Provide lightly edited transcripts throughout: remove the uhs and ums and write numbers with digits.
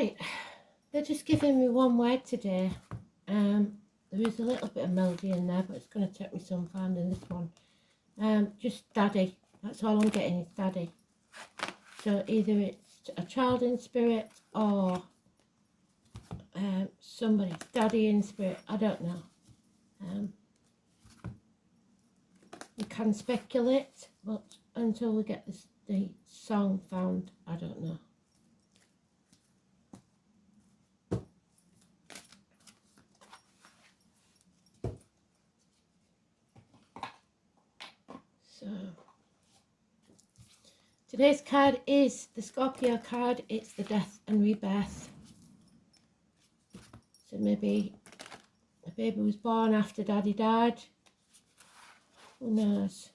Right, they're just giving me one word today. There is a little bit of melody in there, but it's going to take me some finding this one. Just daddy. That's all I'm getting is daddy. So either it's a child in spirit or somebody's daddy in spirit. I don't know. We can speculate, but until we get the song found, I don't know. So today's card is the Scorpio card. It's the death and rebirth. So maybe a baby was born after daddy died. Who knows?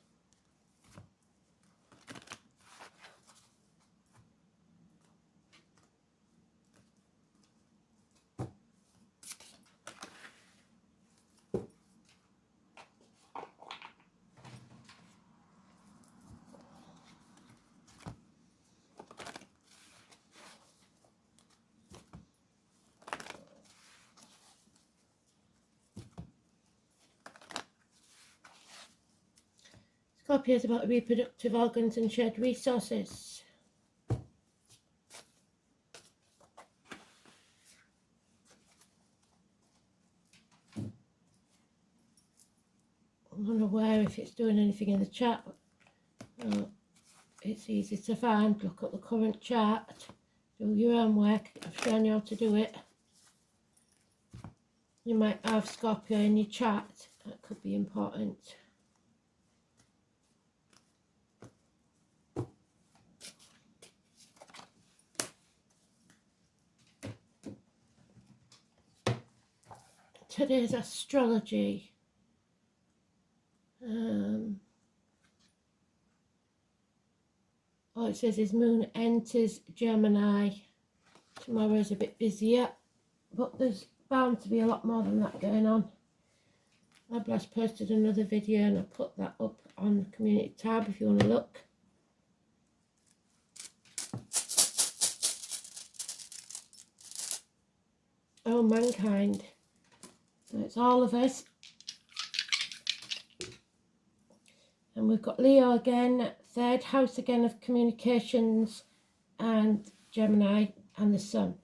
Scorpio is about reproductive organs and shared resources. I'm unaware if it's doing anything in the chat. It's easy to find. Look at the current chart. Do your own work. I've shown you how to do it. You might have Scorpio in your chart. That could be important. Today's astrology. All it says is Moon enters Gemini. Tomorrow's a bit busier, but there's bound to be a lot more than that going on. I've just posted another video and I put that up on the community tab if you want to look. Oh, mankind. So it's all of us. And we've got Leo again, third house again of communications, and Gemini and the Sun,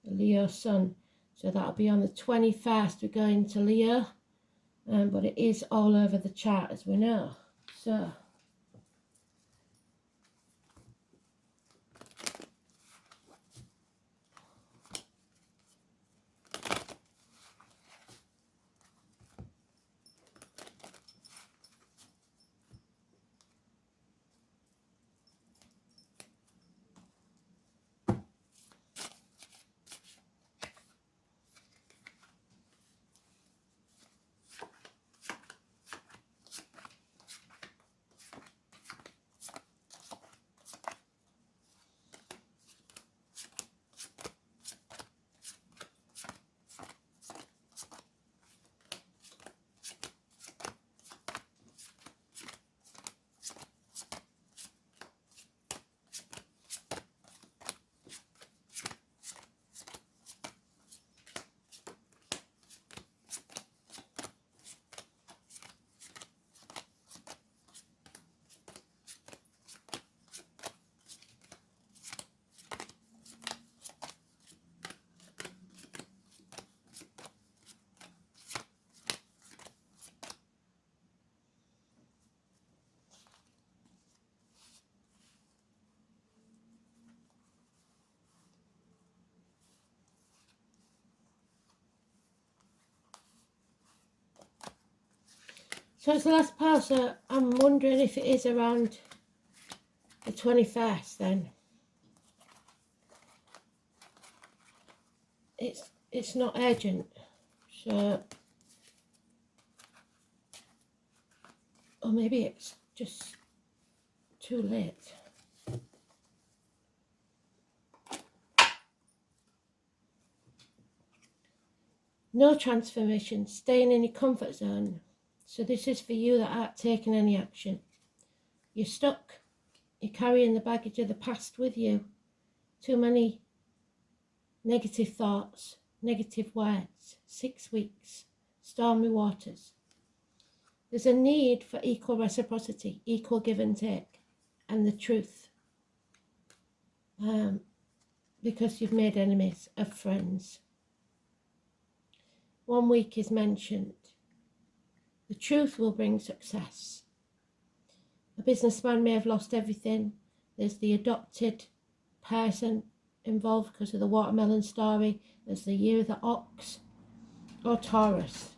the Leo Sun. So that'll be on the 21st. We're going to Leo, but it is all over the chart as we know. So it's the last part, so I'm wondering if it is around the 21st then. It's not urgent, so, or maybe it's just too late. No transformation, staying in your comfort zone. So this is for you that aren't taking any action. You're stuck. You're carrying the baggage of the past with you. Too many negative thoughts, negative words, 6 weeks, stormy waters. There's a need for equal reciprocity, equal give and take, and the truth. Because you've made enemies of friends. 1 week is mentioned. The truth will bring success. A businessman may have lost everything. There's the adopted person involved because of the watermelon story. There's the year of the ox or Taurus.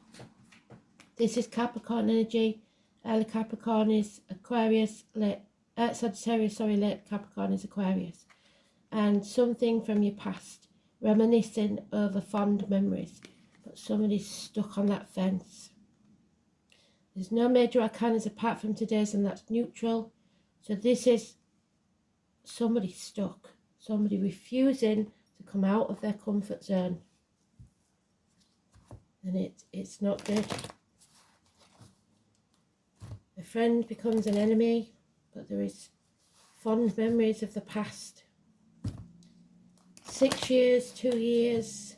This is Capricorn energy. Early Capricorn is Aquarius, late Sagittarius, late Capricorn is Aquarius. And something from your past, reminiscing over fond memories. But somebody's stuck on that fence. There's no major arcanas apart from today's, and that's neutral. So this is somebody stuck, somebody refusing to come out of their comfort zone. And it's not good. A friend becomes an enemy, but there is fond memories of the past. 6 years, 2 years,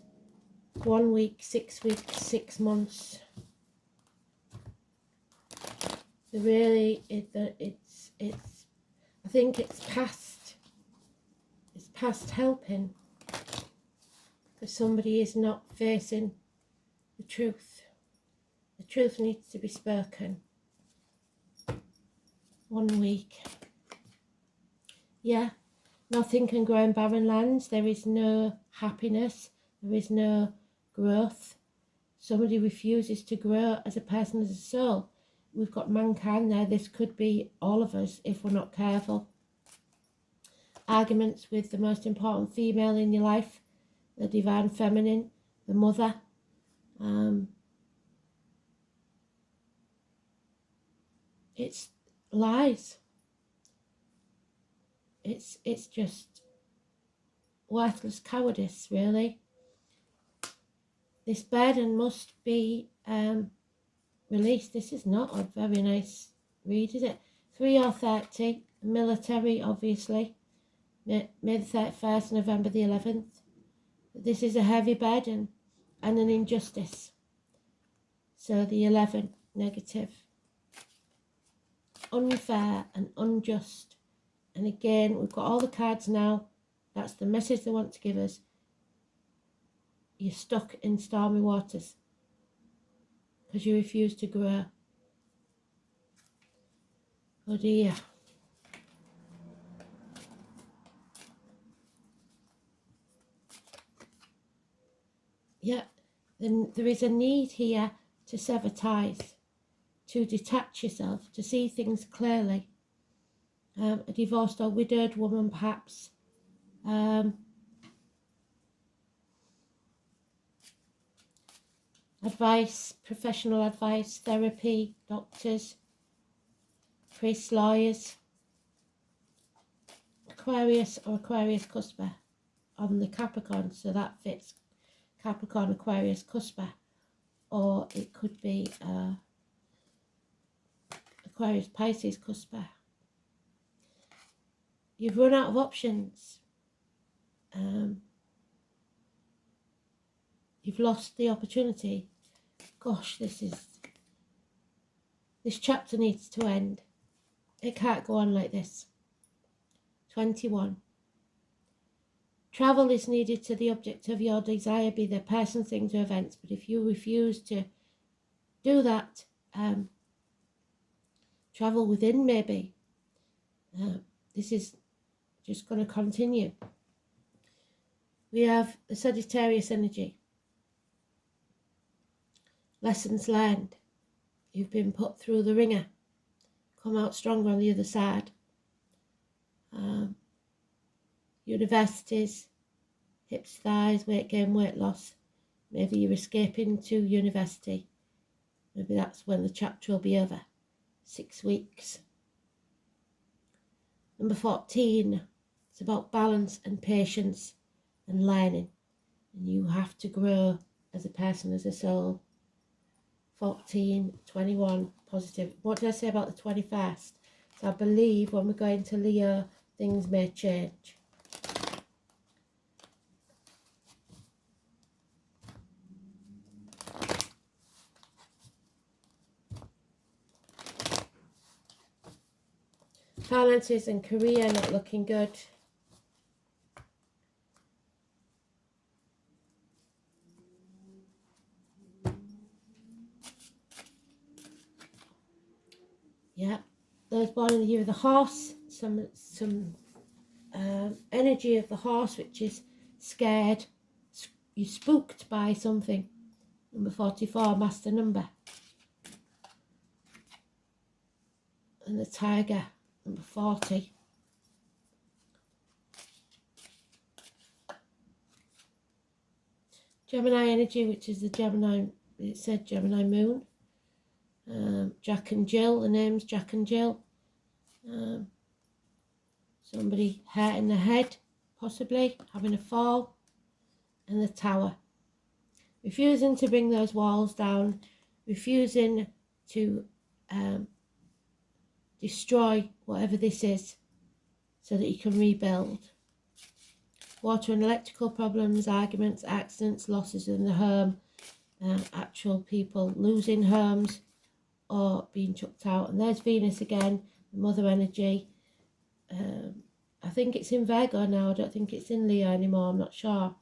1 week, 6 weeks, 6 months. Really, it's I think it's past helping, because somebody is not facing the truth. The truth needs to be spoken. 1 week. Yeah, nothing can grow in barren lands. There is no happiness. There is no growth. Somebody refuses to grow as a person, as a soul. We've got mankind there. This could be all of us if we're not careful. Arguments with the most important female in your life, the divine feminine, the mother. It's lies. It's just worthless cowardice, really. This burden must be released. This is not a very nice read, is it? 3 or 30, military, obviously. May the 31st, November the 11th. This is a heavy burden and an injustice. So the 11, negative. Unfair and unjust. And again, we've got all the cards now. That's the message they want to give us. You're stuck in stormy waters because you refuse to grow. Oh dear. Yeah, then there is a need here to sever ties, to detach yourself, to see things clearly. A divorced or widowed woman, perhaps. Advice, professional advice, therapy, doctors, priests, lawyers. Aquarius or Aquarius cusper on the Capricorn, so that fits Capricorn, Aquarius cusper. Or it could be Aquarius, Pisces cusper. You've run out of options. You've lost the opportunity. Gosh, this chapter needs to end. It can't go on like this. 21. Travel is needed to the object of your desire, be there person, things or events. But if you refuse to do that, travel within maybe. This is just going to continue. We have the Sagittarius energy. Lessons learned. You've been put through the ringer. Come out stronger on the other side. Universities, hips, thighs, weight gain, weight loss. Maybe you're escaping to university. Maybe that's when the chapter will be over. 6 weeks. Number 14. It's about balance and patience and learning. And you have to grow as a person, as a soul. 14, 21, positive. What did I say about the 21st? So I believe when we go into Leo, things may change. Finances and career not looking good. Yeah, those born in the year of the horse, some energy of the horse, which is scared, you're spooked by something. Number 44, master number. And the tiger, number 40. Gemini energy, which is the Gemini, it said Gemini moon. Jack and Jill, the name's Jack and Jill. Somebody hurt in the head, possibly, having a fall. And the tower. Refusing to bring those walls down, refusing to destroy whatever this is so that you can rebuild. Water and electrical problems, arguments, accidents, losses in the home, actual people losing homes or being chucked out. And there's Venus again, the mother energy. I think it's in Virgo now. I don't think it's in Leo anymore. I'm not sure.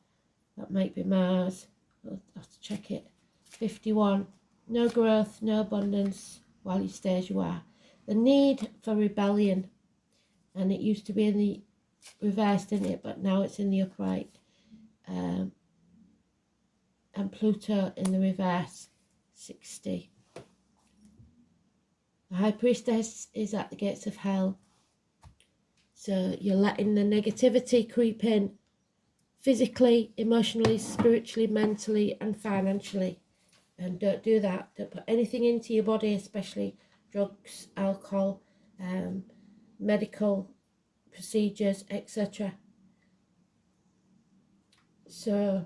That might be Mars. I'll have to check it. 51. No growth, no abundance while you stay as you are. The need for rebellion. And it used to be in the reverse, didn't it? But now it's in the upright. And Pluto in the reverse. 60. The High Priestess is at the gates of hell. So you're letting the negativity creep in. Physically, emotionally, spiritually, mentally and financially. And don't do that. Don't put anything into your body, especially drugs, alcohol, medical procedures, etc. So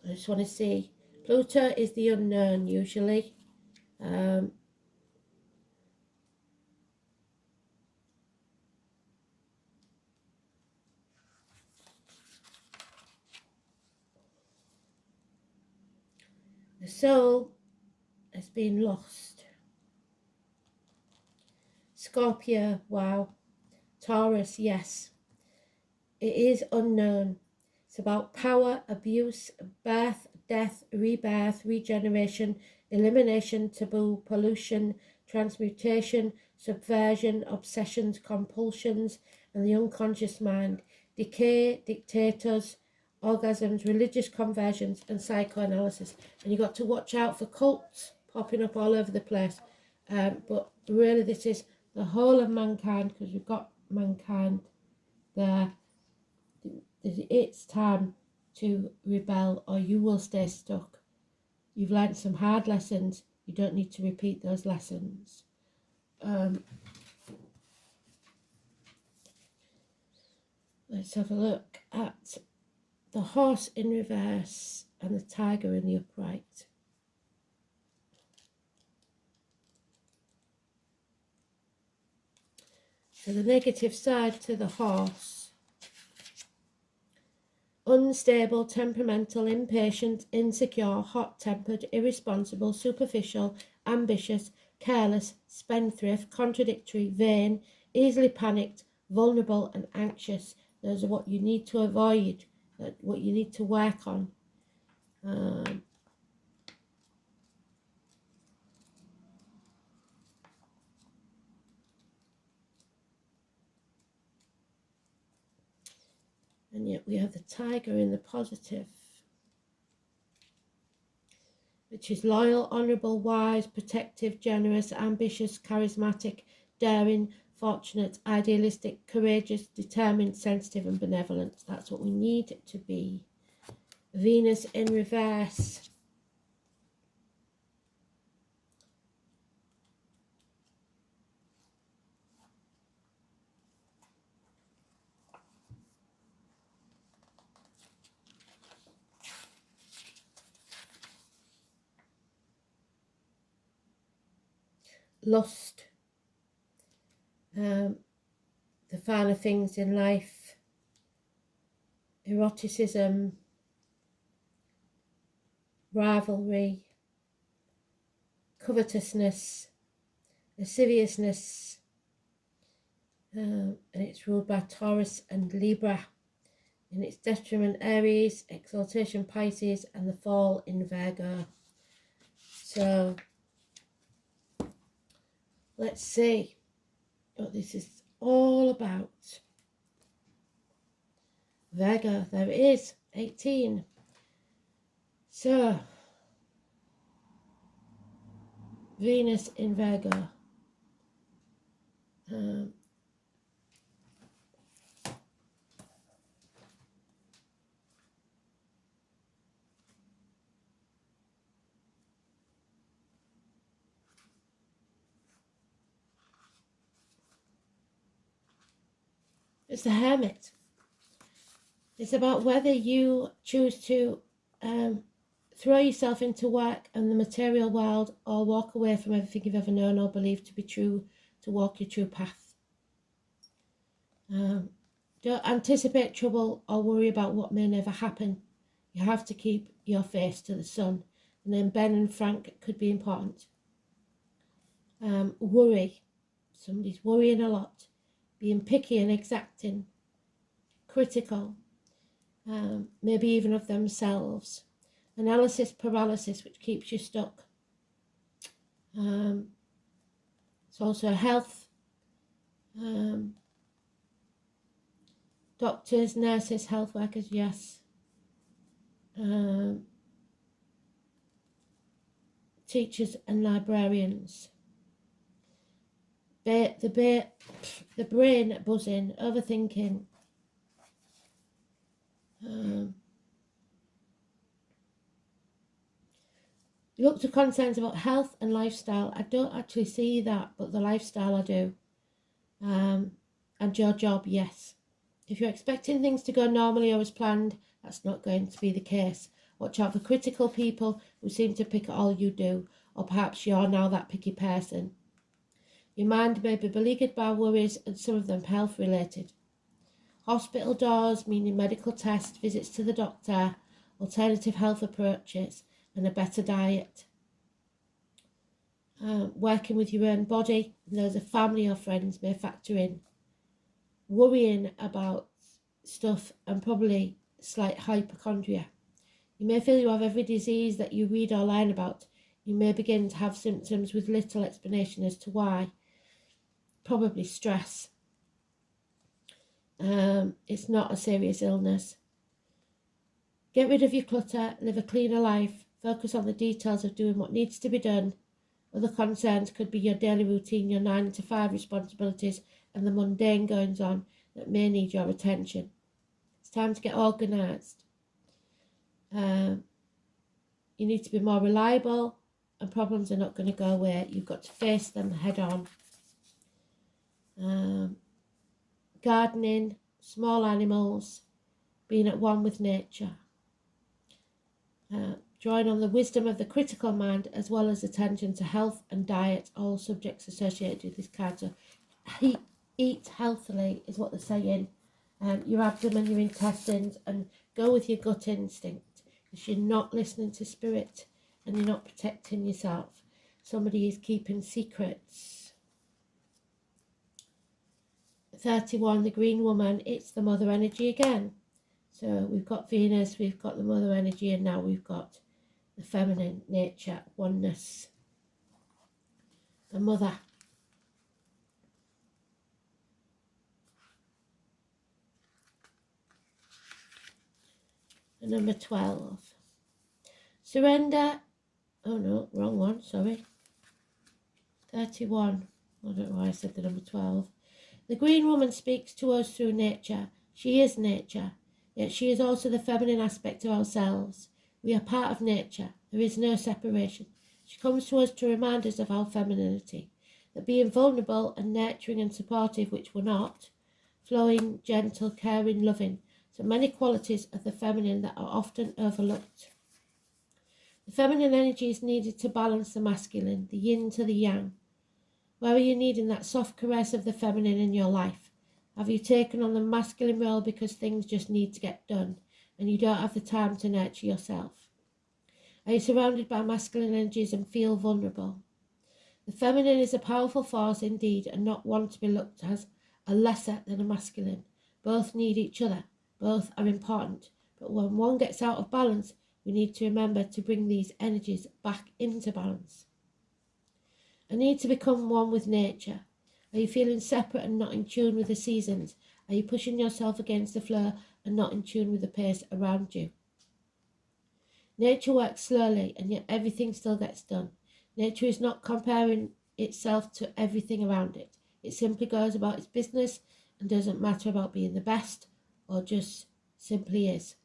I just want to see. Pluto is the unknown usually. The soul has been lost. Scorpio, wow. Taurus, yes. It is unknown. It's about power, abuse, birth, death, rebirth, regeneration, elimination, taboo, pollution, transmutation, subversion, obsessions, compulsions, and the unconscious mind, decay, dictators, orgasms, religious conversions, and psychoanalysis. And you've got to watch out for cults popping up all over the place. But really this is the whole of mankind, because we've got mankind there. It's time to rebel or you will stay stuck. You've learned some hard lessons. You don't need to repeat those lessons. Let's have a look at the horse in reverse and the tiger in the upright. So the negative side to the horse: unstable, temperamental, impatient, insecure, hot-tempered, irresponsible, superficial, ambitious, careless, spendthrift, contradictory, vain, easily panicked, vulnerable and anxious. Those are what you need to avoid, what you need to work on. And yet we have the tiger in the positive, which is loyal, honourable, wise, protective, generous, ambitious, charismatic, daring, fortunate, idealistic, courageous, determined, sensitive and benevolent. That's what we need it to be. Venus in reverse. Lost. The finer things in life. Eroticism. Rivalry. Covetousness. Lasciviousness. and it's ruled by Taurus and Libra. In its detriment, Aries, exaltation Pisces, and the fall in Virgo. So let's see what this is all about. Virgo, there it is, 18. So, Venus in Virgo. It's the Hermit. It's about whether you choose to throw yourself into work and the material world, or walk away from everything you've ever known or believed to be true to walk your true path. Don't anticipate trouble or worry about what may never happen. You have to keep your face to the sun. And then Ben and Frank could be important. Worry. Somebody's worrying a lot. Being picky and exacting. Critical. Maybe even of themselves. Analysis paralysis, which keeps you stuck. It's also health. Doctors, nurses, health workers, yes. Teachers and librarians. The brain buzzing, overthinking. You look to concerns about health and lifestyle. I don't actually see that, but the lifestyle I do. And your job, yes. If you're expecting things to go normally or as planned, that's not going to be the case. Watch out for critical people who seem to pick at all you do, or perhaps you're now that picky person. Your mind may be beleaguered by worries, and some of them health related. Hospital doors, meaning medical tests, visits to the doctor, alternative health approaches, and a better diet. Working with your own body and those of family or friends may factor in. Worrying about stuff and probably slight hypochondria. You may feel you have every disease that you read or learn about. You may begin to have symptoms with little explanation as to why. Probably stress. It's not a serious illness. Get rid of your clutter, live a cleaner life, focus on the details of doing what needs to be done. Other concerns could be your daily routine, your 9 to 5 responsibilities, and the mundane goings on that may need your attention. It's time to get organised. You need to be more reliable, and problems are not going to go away. You've got to face them head on. Gardening, small animals, being at one with nature. Drawing on the wisdom of the critical mind, as well as attention to health and diet, all subjects associated with this card. So eat healthily is what they're saying. Your abdomen, your intestines, and go with your gut instinct. Because you're not listening to spirit and you're not protecting yourself. Somebody is keeping secrets. 31, the green woman, it's the mother energy again. So we've got Venus, we've got the mother energy, and now we've got the feminine nature, oneness, the mother. And number 12. Surrender. Oh no, wrong one, sorry. 31. I don't know why I said the number 12. The green woman speaks to us through nature. She is nature, yet she is also the feminine aspect of ourselves. We are part of nature. There is no separation. She comes to us to remind us of our femininity, that being vulnerable and nurturing and supportive, which we're not, flowing, gentle, caring, loving, so many qualities of the feminine that are often overlooked. The feminine energy is needed to balance the masculine, the yin to the yang. Where are you needing that soft caress of the feminine in your life? Have you taken on the masculine role because things just need to get done and you don't have the time to nurture yourself? Are you surrounded by masculine energies and feel vulnerable? The feminine is a powerful force indeed, and not one to be looked at are lesser than a masculine. Both need each other. Both are important. But when one gets out of balance, we need to remember to bring these energies back into balance. A need to become one with nature. Are you feeling separate and not in tune with the seasons? Are you pushing yourself against the flow and not in tune with the pace around you? Nature works slowly, and yet everything still gets done. Nature is not comparing itself to everything around it. It simply goes about its business and doesn't matter about being the best, or just simply is.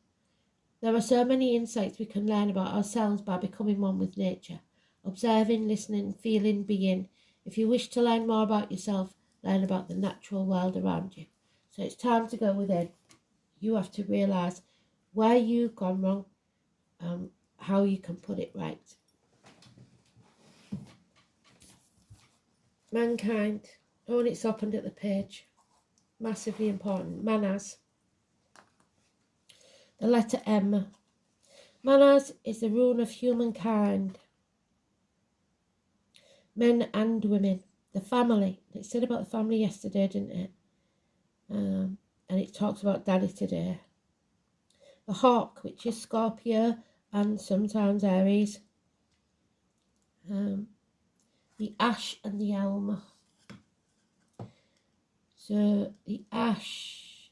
There are so many insights we can learn about ourselves by becoming one with nature. Observing, listening, feeling, being. If you wish to learn more about yourself, learn about the natural world around you. So it's time to go within. You have to realise where you've gone wrong, how you can put it right. Mankind. Oh, and it's opened at the page. Massively important. Manners. The letter M. Manners is the rune of humankind. Men and women. The family. It said about the family yesterday, didn't it? And it talks about Daddy today. The hawk, which is Scorpio and sometimes Aries. The ash and the elm. So the ash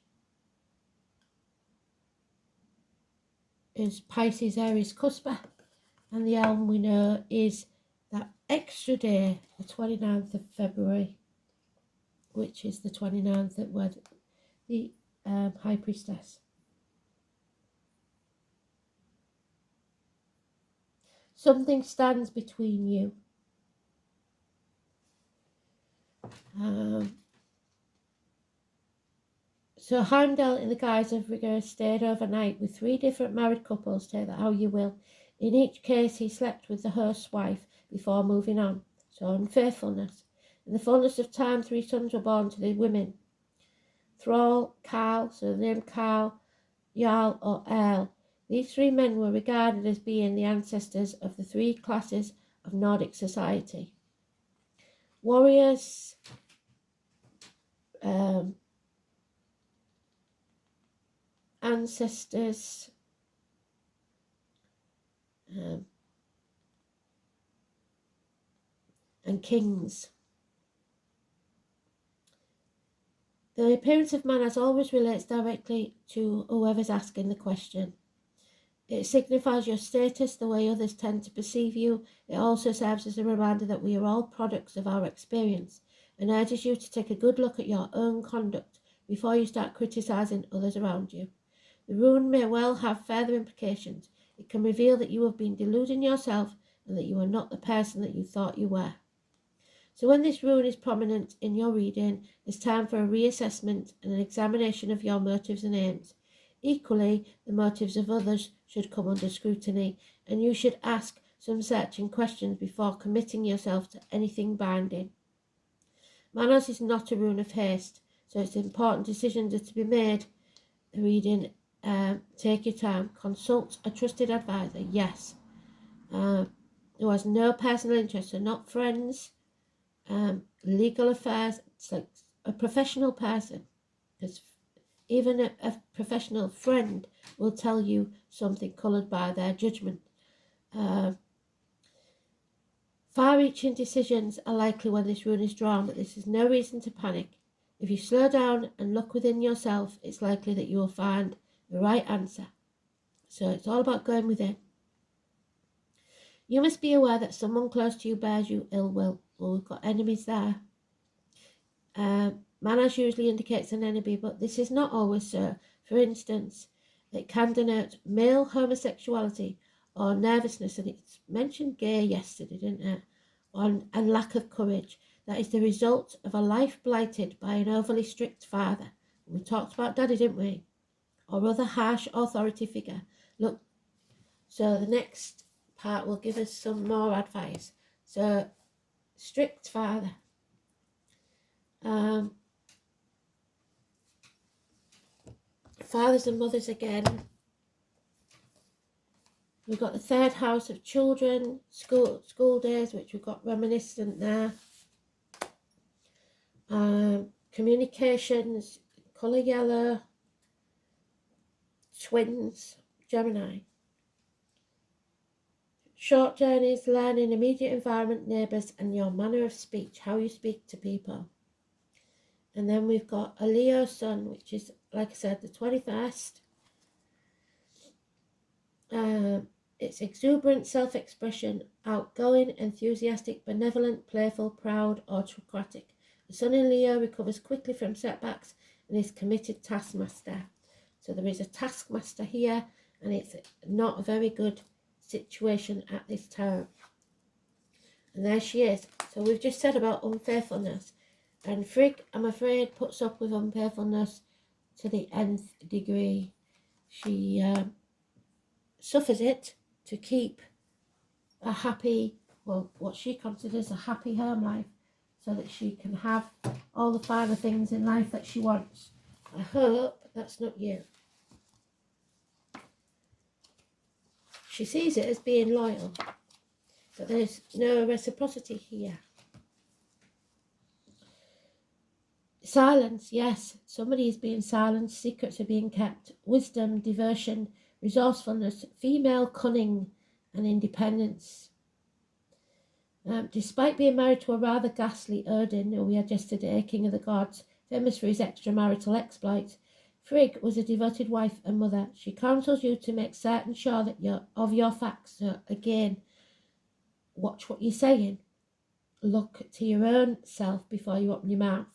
is Pisces, Aries, Cusper, and the elm we know is that extra day, the 29th of February, which is the 29th that was the High Priestess. Something stands between you. So Heimdall, in the guise of rigor, stayed overnight with 3 different married couples, take that how you will. In each case, he slept with the host's wife before moving on. So unfaithfulness. In the fullness of time, 3 sons were born to the women. Thrall, Carl, so the name Carl, Jarl or Earl. These 3 men were regarded as being the ancestors of the 3 classes of Nordic society. Warriors, ancestors, and kings. The appearance of manners always relates directly to whoever's asking the question. It signifies your status, the way others tend to perceive you. It also serves as a reminder that we are all products of our experience, and urges you to take a good look at your own conduct before you start criticising others around you. The rune may well have further implications. It can reveal that you have been deluding yourself and that you are not the person that you thought you were. So when this rune is prominent in your reading, it's time for a reassessment and an examination of your motives and aims. Equally, the motives of others should come under scrutiny, and you should ask some searching questions before committing yourself to anything binding. Manners is not a rune of haste, so it's important decisions are to be made. The reading, take your time, consult a trusted advisor, yes, who has no personal interest, so not friends, legal affairs. It's like a professional person, because even a professional friend will tell you something coloured by their judgment. Far-reaching decisions are likely when this rune is drawn, but this is no reason to panic. If you slow down and look within yourself, it's likely that you will find the right answer. So it's all about going within. You must be aware that someone close to you bears you ill will. Well, we've got enemies there. Manners usually indicates an enemy, but this is not always so. For instance, it can denote male homosexuality or nervousness, and it's mentioned gay yesterday, didn't it? And lack of courage. That is the result of a life blighted by an overly strict father. We talked about Daddy, didn't we? Or other harsh authority figure. Look, so the next part will give us some more advice. So, strict father. Fathers and mothers again. We've got the 3rd house of children, school days, which we've got reminiscent there. communications, colour yellow, twins, Gemini. Short journeys, learning, immediate environment, neighbours, and your manner of speech, how you speak to people. And then we've got a Leo sun, which is, like I said, the 21st. It's exuberant self-expression, outgoing, enthusiastic, benevolent, playful, proud, autocratic. The sun in Leo recovers quickly from setbacks and is committed taskmaster. So there is a taskmaster here, and it's not a very good situation at this time. And there she is. So we've just said about unfaithfulness. And Frigg, I'm afraid, puts up with unfaithfulness to the nth degree. She suffers it to keep a happy, well, what she considers a happy home life, so that she can have all the finer things in life that she wants. I hope that's not you. She sees it as being loyal, but there's no reciprocity here. Silence, yes, somebody is being silenced, secrets are being kept, wisdom, diversion, resourcefulness, female cunning and independence. Despite being married to a rather ghastly Odin, who we had yesterday, king of the gods, famous for his extramarital exploits, Frigg was a devoted wife and mother. She counsels you to make certain sure that of your facts. So again, watch what you're saying. Look to your own self before you open your mouth.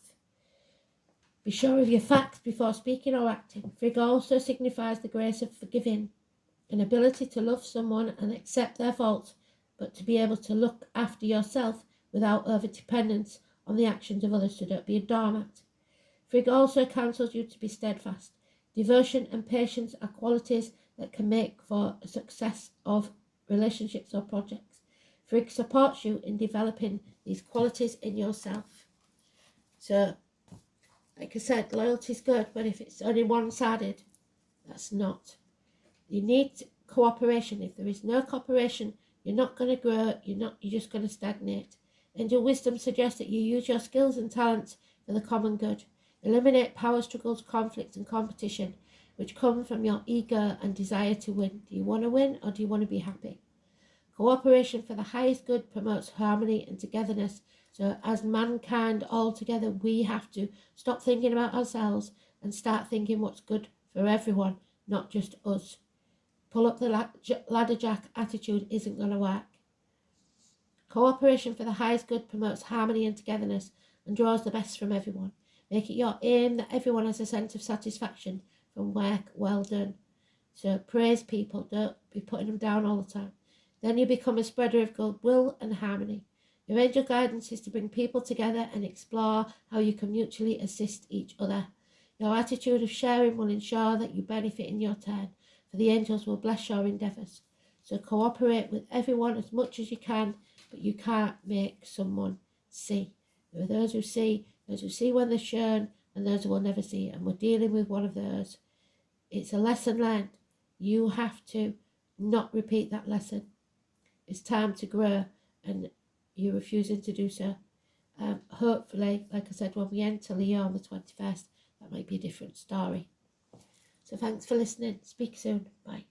Be sure of your facts before speaking or acting. Frigg also signifies the grace of forgiving, an ability to love someone and accept their faults, but to be able to look after yourself without over-dependence on the actions of others, so don't be a doormat. Frigg also counsels you to be steadfast. Devotion and patience are qualities that can make for a success of relationships or projects. Frigg supports you in developing these qualities in yourself. So, like I said, loyalty is good, but if it's only one-sided, that's not. You need cooperation. If there is no cooperation, you're not going to grow, you're just going to stagnate. Angel wisdom suggests that you use your skills and talents for the common good. Eliminate power struggles, conflicts and competition, which come from your ego and desire to win. Do you want to win or do you want to be happy? Cooperation for the highest good promotes harmony and togetherness. So as mankind all together, we have to stop thinking about ourselves and start thinking what's good for everyone, not just us. Pull up the ladder jack attitude isn't going to work. Cooperation for the highest good promotes harmony and togetherness and draws the best from everyone. Make it your aim that everyone has a sense of satisfaction from work well done. So praise people, don't be putting them down all the time. Then you become a spreader of goodwill and harmony. Your angel guidance is to bring people together and explore how you can mutually assist each other. Your attitude of sharing will ensure that you benefit in your turn, for the angels will bless your endeavours. So cooperate with everyone as much as you can, but you can't make someone see. There are those who see when they're shown, and those who will never see, and we're dealing with one of those. It's a lesson learned. You have to not repeat that lesson. It's time to grow, and you're refusing to do so. Hopefully, like I said, when we enter Leo on the 21st, that might be a different story. So thanks for listening. Speak soon. Bye.